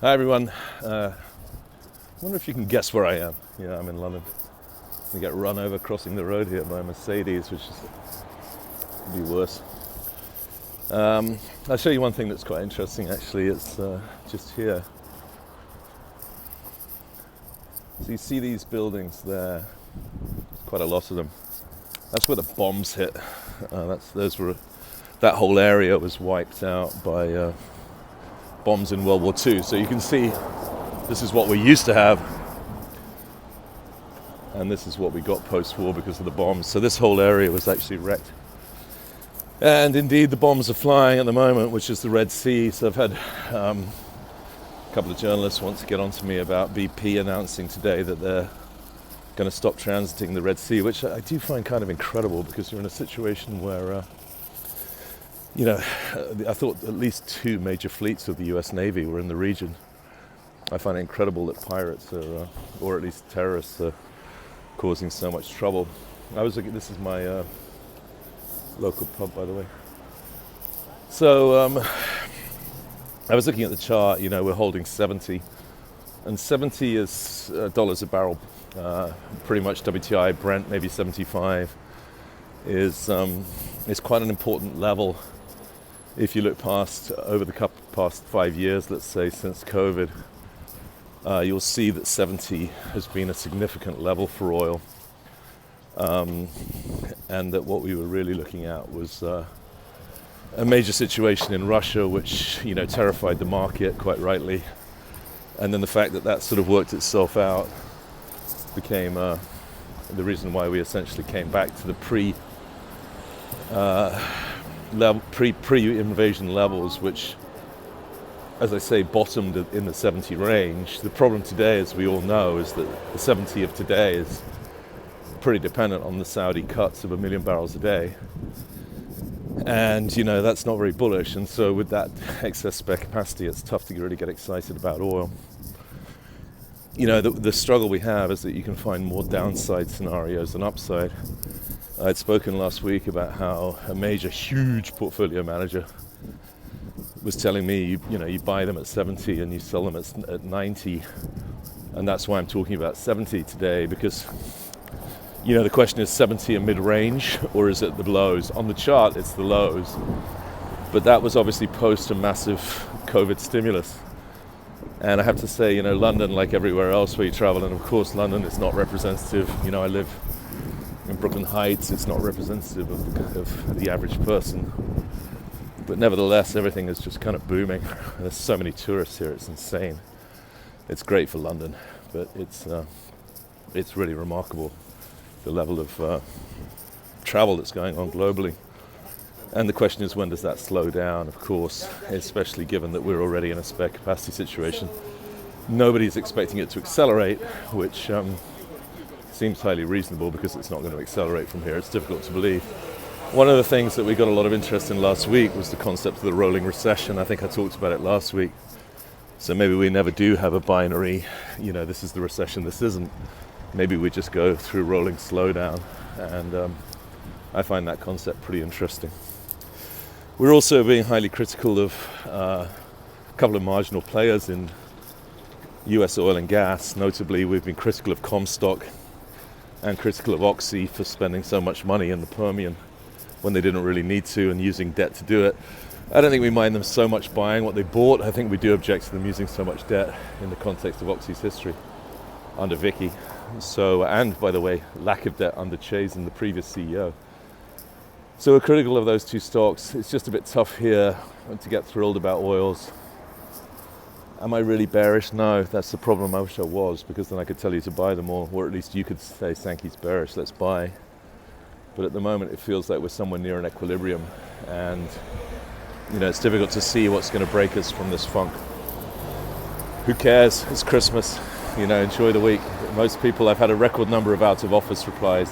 Hi everyone. Wonder if you can guess where I am. Yeah, I'm in London. We get run over crossing the road here by a Mercedes, which could be worse. I'll show you one thing that's quite interesting. Actually, it's just here. So you see these buildings there. Quite a lot of them. That's where the bombs hit. That whole area was wiped out by bombs in World War II. So you can see this is what we used to have, and this is what we got post-war because of the bombs. So this whole area was actually wrecked. And indeed, the bombs are flying at the moment, which is the Red Sea. So I've had a couple of journalists want to get on to me about BP announcing today that they're going to stop transiting the Red Sea, which I do find kind of incredible because you're in a situation where I thought at least two major fleets of the US Navy were in the region. I find it incredible that pirates are, or at least terrorists, are causing so much trouble. This is my local pub, by the way. So I was looking at the chart. We're holding 70, and 70 is dollars a barrel. Pretty much WTI, Brent, maybe 75 is quite an important level. If you look over the past 5 years, let's say since COVID, you'll see that 70 has been a significant level for oil, and that what we were really looking at was a major situation in Russia, which terrified the market quite rightly, and then the fact that that sort of worked itself out became the reason why we essentially came back to the pre-invasion levels, which, as I say, bottomed in the 70 range. The problem today, as we all know, is that the 70 of today is pretty dependent on the Saudi cuts of 1 million barrels a day. And, that's not very bullish. And so with that excess spare capacity, it's tough to really get excited about oil. The struggle we have is that you can find more downside scenarios than upside. I'd spoken last week about how a major, huge portfolio manager was telling me, you buy them at 70 and you sell them at 90. And that's why I'm talking about 70 today, because, the question is 70 a mid-range, or is it the lows? On the chart, it's the lows. But that was obviously post a massive COVID stimulus. And I have to say, London, like everywhere else where you travel, and of course London is not representative. I live in Brooklyn Heights. It's not representative of the average person. But nevertheless, everything is just kind of booming. There's so many tourists here, it's insane. It's great for London, but it's really remarkable, the level of travel that's going on globally. And the question is, when does that slow down, of course, especially given that we're already in a spare capacity situation. Nobody's expecting it to accelerate, which seems highly reasonable because it's not going to accelerate from here. It's difficult to believe. One of the things that we got a lot of interest in last week was the concept of the rolling recession. I think I talked about it last week. So maybe we never do have a binary, this is the recession, this isn't. Maybe we just go through rolling slowdown. And I find that concept pretty interesting. We're also being highly critical of a couple of marginal players in US oil and gas. Notably, we've been critical of Comstock and critical of Oxy for spending so much money in the Permian when they didn't really need to, and using debt to do it. I don't think we mind them so much buying what they bought. I think we do object to them using so much debt in the context of Oxy's history under Vicky. So, and by the way, lack of debt under Chase and the previous CEO. So we're critical of those two stocks. It's just a bit tough here to get thrilled about oils. Am I really bearish? No, that's the problem. I wish I was, because then I could tell you to buy them all, or at least you could say Sankey's bearish, let's buy. But at the moment it feels like we're somewhere near an equilibrium, and it's difficult to see what's going to break us from this funk. Who cares? It's Christmas. Enjoy the week. Most people, I've had a record number of out of office replies.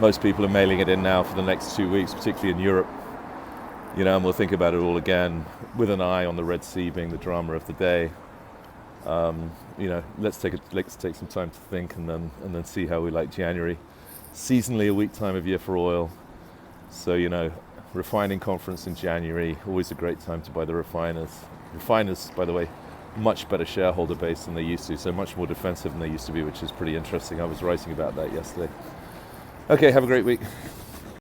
Most people are mailing it in now for the next 2 weeks, particularly in Europe. And we'll think about it all again with an eye on the Red Sea being the drama of the day. Let's take some time to think and then see how we like January. Seasonally a weak time of year for oil. So, refining conference in January, always a great time to buy the refiners. Refiners, by the way, much better shareholder base than they used to, so much more defensive than they used to be, which is pretty interesting. I was writing about that yesterday. Okay, have a great week.